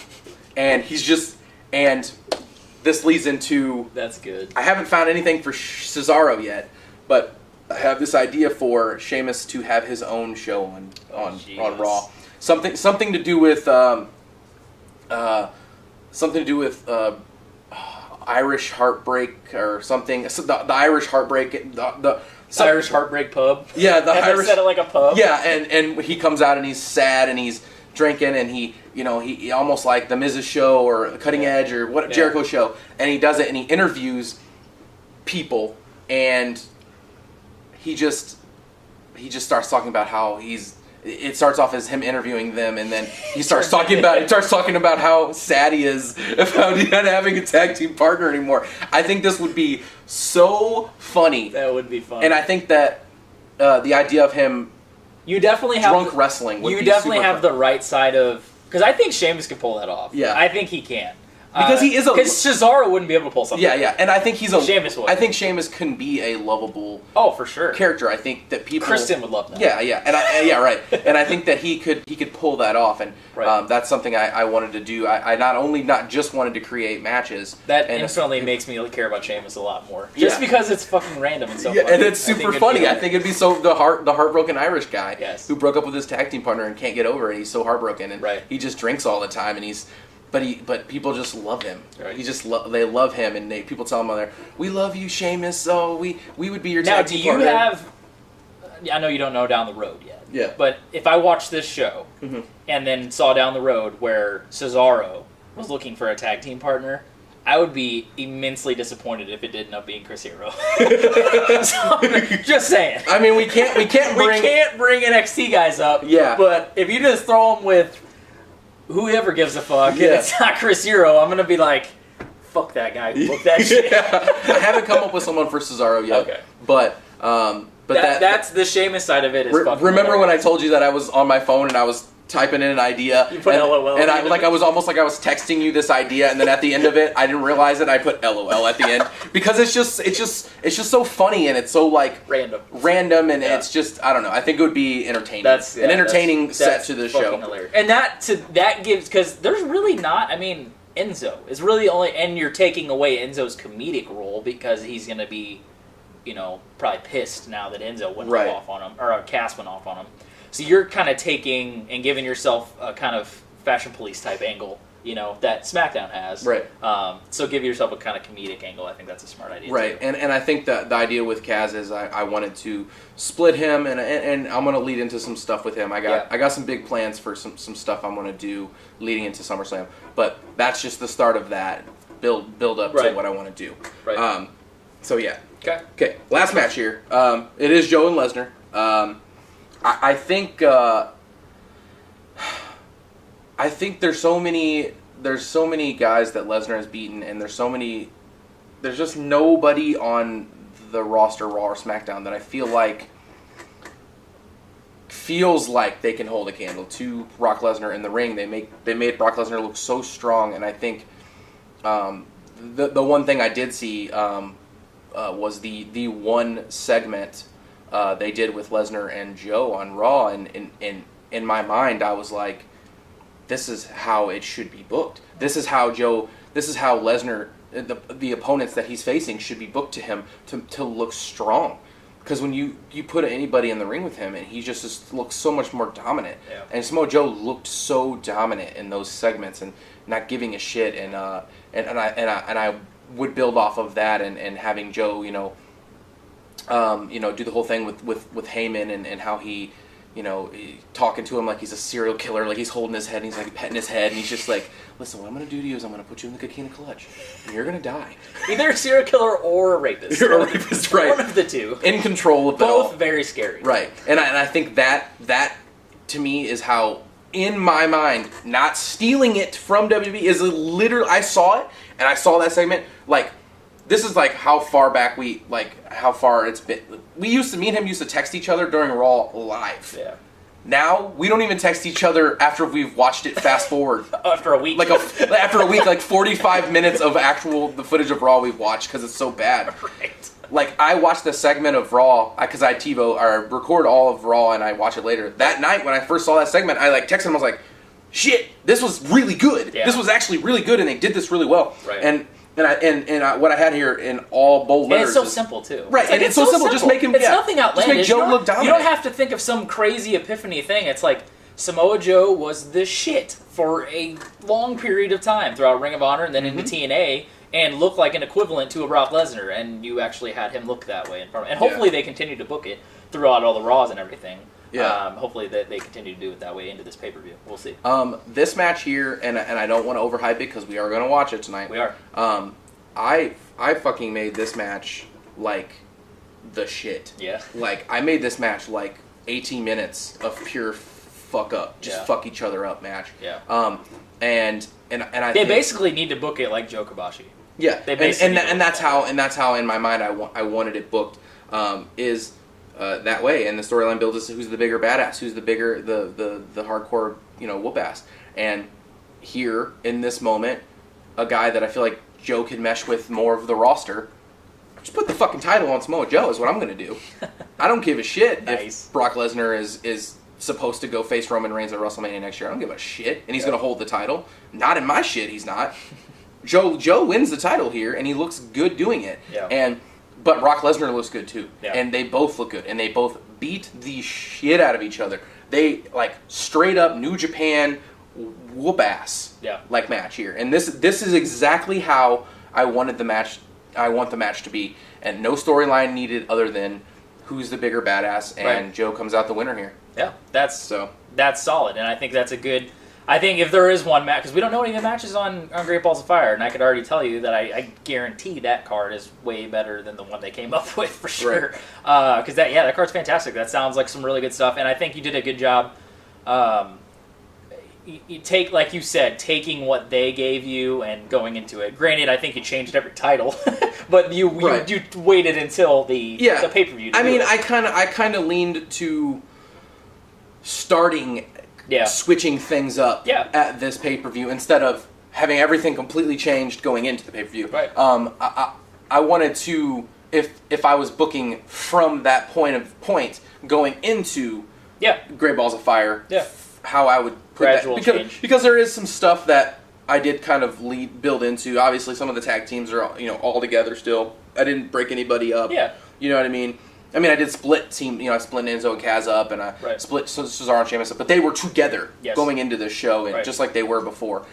and this leads into. That's good. I haven't found anything for Cesaro yet, but I have this idea for Sheamus to have his own show on Raw. Something to do with Irish Heartbreak or something. The Irish Heartbreak. Irish Heartbreak Pub. Yeah, the Irish. Said it like a pub. Yeah, and he comes out and he's sad and he's drinking, and he almost like the Miz's show or Cutting Edge or what Jericho show, and he does it and he interviews people, and he just starts talking about how it starts off as him interviewing them, and then he starts talking about how sad he is about not having a tag team partner anymore. I think this would be so funny. That would be fun. And I think that the idea of him you definitely drunk wrestling would be you definitely super have fun. the right side of Because I think Sheamus can pull that off. Yeah. I think he can. Because he is a... Because Cesaro wouldn't be able to pull something. Yeah, and I think he's a... Sheamus would. I think Sheamus can be a lovable... Oh, for sure. ...character. I think that people... Kristen would love that. Yeah, and right. And I think that he could pull that off, and right. That's something I wanted to do. I not just wanted to create matches. That instantly makes me care about Sheamus a lot more. Just because it's fucking random and so funny. And it's super funny. I think it'd be so... The heartbroken Irish guy who broke up with his tag team partner and can't get over it, and he's so heartbroken, and he just drinks all the time, and he's... But people just love him. Right. They love him, and people tell him on there, "We love you, Sheamus. Oh, we would be your tag team partner." Now, do you have? I know you don't know down the road yet. Yeah. But if I watched this show and then saw down the road where Cesaro was looking for a tag team partner, I would be immensely disappointed if it did end up being Chris Hero. So, just saying. I mean, we can't bring NXT guys up. Yeah. But if you just throw them with whoever gives a fuck, and it's not Chris Hero, I'm going to be like, fuck that guy who booked that shit. I haven't come up with someone for Cesaro yet. Okay. But that's the Sheamus side of it. Remember when I told you that I was on my phone and I was typing in an idea, you put LOL, and I was almost like I was texting you this idea, and then at the end of it, I didn't realize it. I put LOL at the end because it's just so funny, and it's so like random, and it's just, I don't know. I think it would be entertaining. That's an entertaining set to the show. Hilarious. And that gives, because there's really not. I mean, Enzo is really only, and you're taking away Enzo's comedic role because he's going to be, probably pissed now that Enzo went off on him, or Cass went off on him. So you're kind of taking and giving yourself a kind of fashion police type angle, that SmackDown has. Right. So give yourself a kind of comedic angle. I think that's a smart idea. Right. Too. And I think that the idea with Kaz is I wanted to split him, and I'm going to lead into some stuff with him. I got some big plans for some stuff I'm going to do leading into SummerSlam. But that's just the start of that build up to what I want to do. Right. So yeah. Okay. Last match here. It is Joe and Lesnar. I think there's so many guys that Lesnar has beaten, and there's just nobody on the roster, Raw or SmackDown, that I feels like they can hold a candle to Brock Lesnar in the ring. They made Brock Lesnar look so strong, and I think the one thing I did see was the one segment they did with Lesnar and Joe on Raw, and in my mind, I was like, this is how it should be booked. This is how Lesnar, the opponents that he's facing, should be booked to him to look strong. Because when you put anybody in the ring with him, and he just looks so much more dominant. Yeah. And Samoa Joe looked so dominant in those segments, and not giving a shit, and I would build off of that, and having Joe, do the whole thing with Heyman, and how he, talking to him like he's a serial killer, like he's holding his head and he's like petting his head, and he's just like, listen, what I'm going to do to you is I'm going to put you in the coquina clutch, and you're going to die. Either a serial killer or a rapist. You're a rapist, right. One of the two. In control of it both all. Very scary. Right. And I think that to me is how, in my mind, not stealing it from WWE, is literally, I saw it, and I saw that segment, like, this is like how far back how far it's been. Me and him used to text each other during Raw live. Yeah. Now, we don't even text each other after we've watched it fast forward. After a week. After a week, like 45 minutes of the footage of Raw we've watched, because it's so bad. Right. Like, I watched the segment of Raw, because I TiVo, or record all of Raw and I watch it later. That night, when I first saw that segment, I texted him, I was like, shit, this was really good. Yeah. This was actually really good, and they did this really well. Right. And what I had here in all bold letters. And it's so simple too. Right, and it's so simple. Just make him. It's nothing outlandish. Just make Joe look dominant. You don't have to think of some crazy epiphany thing. It's like Samoa Joe was the shit for a long period of time throughout Ring of Honor and then into TNA, and looked like an equivalent to a Brock Lesnar, and you actually had him look that way in front of him. And hopefully they continue to book it throughout all the Raws and everything. Yeah. Hopefully that they continue to do it that way into this pay-per-view. We'll see. This match here, and I don't want to overhype it because we are going to watch it tonight. We are. I fucking made this match like the shit. Yeah. Like, I made this match like 18 minutes of pure fuck up, just fuck each other up match. Yeah. And I they basically need to book it like Joe Kobashi. Yeah. And that's how in my mind I wanted it booked, is that way. And the storyline builds is who's the bigger badass, who's the bigger the hardcore whoop ass. And here in this moment, a guy that I feel like Joe could mesh with more of the roster. Just put the fucking title on Samoa Joe is what I'm going to do. I don't give a shit if Brock Lesnar is supposed to go face Roman Reigns at WrestleMania next year. I don't give a shit. And he's going to hold the title. Not in my shit, he's not. Joe wins the title here, and he looks good doing it. Yeah. But Brock Lesnar looks good too. Yeah. And they both look good. And they both beat the shit out of each other. They, straight up New Japan whoop ass match here. And this is exactly how I wanted the match. I want the match to be, and no storyline needed other than who's the bigger badass, and Joe comes out the winner here. Yeah, that's solid, and I think that's a good. I think if there is one match, because we don't know any of the matches on Great Balls of Fire, and I could already tell you that I guarantee that card is way better than the one they came up with for sure. Because that card's fantastic. That sounds like some really good stuff, and I think you did a good job. You take, like you said, taking what they gave you and going into it. Granted, I think you changed every title, but you waited until the pay-per-view. I mean, I kind of leaned to starting switching things up at this pay-per-view instead of having everything completely changed going into the pay-per-view. Right. I wanted to, if I was booking from that point going into Great Balls of Fire, how I would put gradual that. change. Because there is some stuff that I did kind of build into. Obviously, some of the tag teams are all together still. I didn't break anybody up. Yeah. You know what I mean? I did split team. I split Enzo and Kaz up, and I split Cesaro and Sheamus up. But they were together going into this show, and just like they were before.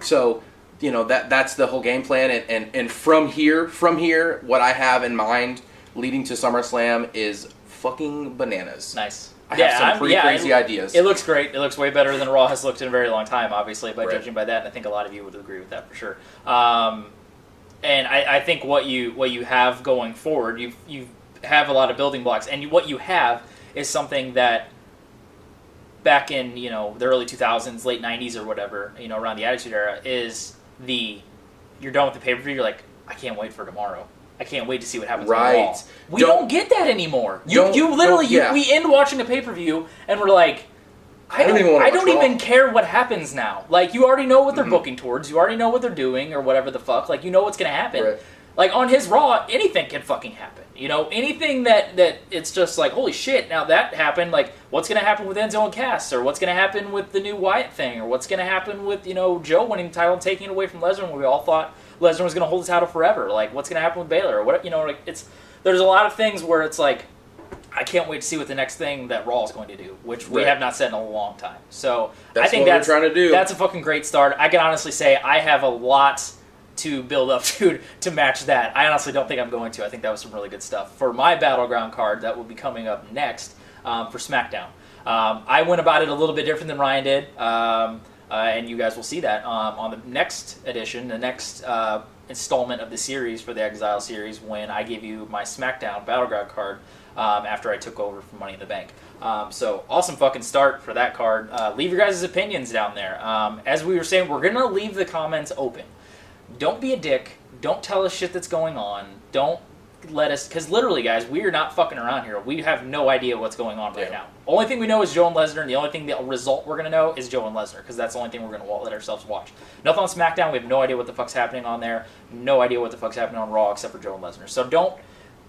So that's the whole game plan. And from here, what I have in mind leading to SummerSlam is fucking bananas. Nice. I have some pretty crazy ideas. It looks great. It looks way better than Raw has looked in a very long time, obviously, by judging by that. And I think a lot of you would agree with that for sure. And I think what you have going forward, you have a lot of building blocks, and what you have is something that back in the early 2000s, late 90s or whatever, around the Attitude Era, is you're done with the pay-per-view. You're like, I can't wait for tomorrow. I can't wait to see what happens on Raw. We don't get that anymore. We end watching a pay-per-view and we're like, I don't even care what happens now. Like, you already know what they're booking towards. You already know what they're doing or whatever the fuck. Like, you know what's going to happen. Right. Like, on his Raw, anything can fucking happen. Anything that it's just like, holy shit, now that happened. Like, what's going to happen with Enzo and Cass? Or what's going to happen with the new Wyatt thing? Or what's going to happen with, Joe winning the title and taking it away from Lesnar when we all thought Lesnar was going to hold the title forever. Like, what's going to happen with Baylor? Or what, there's a lot of things where it's like, I can't wait to see what the next thing that Raw is going to do, which we have not said in a long time. So I think what we're trying to do. That's a fucking great start. I can honestly say I have a lot to build up to match that. I honestly don't think I'm going to. I think that was some really good stuff. For my Battleground card that will be coming up next for SmackDown, I went about it a little bit different than Ryan did, and you guys will see that on the next edition, the next installment of the series for the Exile series, when I give you my SmackDown Battleground card after I took over from Money in the Bank. So awesome fucking start for that card. Leave your guys' opinions down there. As we were saying, we're going to leave the comments open. Don't be a dick. Don't tell us shit that's going on. Don't let us... Because literally, guys, we are not fucking around here. We have no idea what's going on right now. Only thing we know is Joe and Lesnar, and the only thing, the result we're going to know is Joe and Lesnar, because that's the only thing we're going to let ourselves watch. Nothing on SmackDown. We have no idea what the fuck's happening on there. No idea what the fuck's happening on Raw, except for Joe and Lesnar. So don't...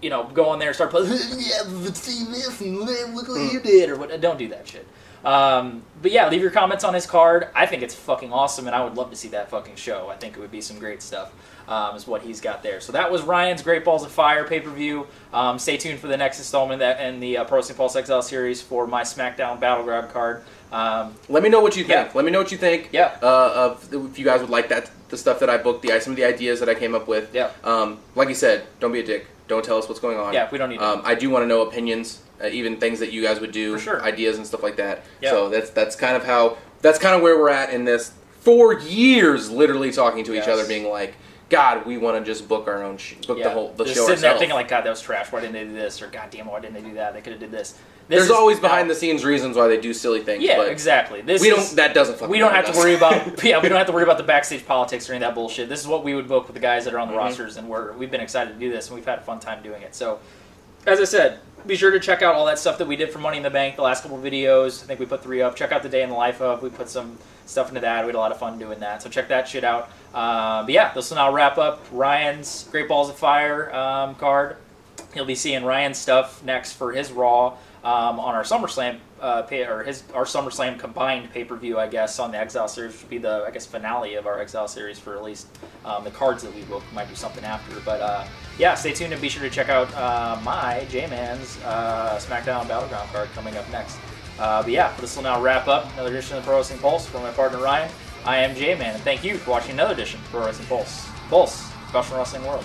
go on there and start playing, yeah, see this, and look what you did, or what. Don't do that shit. But yeah, leave your comments on his card. I think it's fucking awesome, and I would love to see that fucking show. I think it would be some great stuff, is what he's got there. So that was Ryan's Great Balls of Fire pay-per-view. Stay tuned for the next installment in the Pro Wrestling Pulse Exile series for my SmackDown Battleground card. Let me know what you think. Yeah. Let me know what you think. Yeah. Of if you guys would like the stuff that I booked, some of the ideas that I came up with. Yeah. Like you said, don't be a dick. Don't tell us what's going on. Yeah, we don't need to. I do want to know opinions, even things that you guys would do, for sure. Ideas and stuff like that. Yeah. So that's kind of where we're at in this. 4 years, literally talking to each other, being like, God, we want to just book our own the show ourselves. Sitting there thinking like, God, that was trash. Why didn't they do this? Or God damn, why didn't they do that? They could have did this. There's always behind the scenes reasons why they do silly things. Yeah, but exactly. That doesn't fucking. We don't have to worry about. We don't have to worry about the backstage politics or any of that bullshit. This is what we would book with the guys that are on the rosters, and we've been excited to do this, and we've had a fun time doing it. So, as I said, be sure to check out all that stuff that we did for Money in the Bank, the last couple of videos. I think we put 3 up. Check out the Day in the Life of. We put some stuff into that. We had a lot of fun doing that. So check that shit out. But yeah, this will now wrap up Ryan's Great Balls of Fire card. You'll be seeing Ryan's stuff next for his Raw on our SummerSlam our SummerSlam combined pay-per-view, I guess, on the Exile series, which would be the, I guess, finale of our Exile series for at least the cards that we book. Might do something after, but yeah, stay tuned and be sure to check out my J-Man's SmackDown Battleground card coming up next. But yeah, this will now wrap up another edition of the Pro Wrestling Pulse. For my partner Ryan, I am J-Man, and thank you for watching another edition of Pro Wrestling Pulse. Pulse, Professional Wrestling World.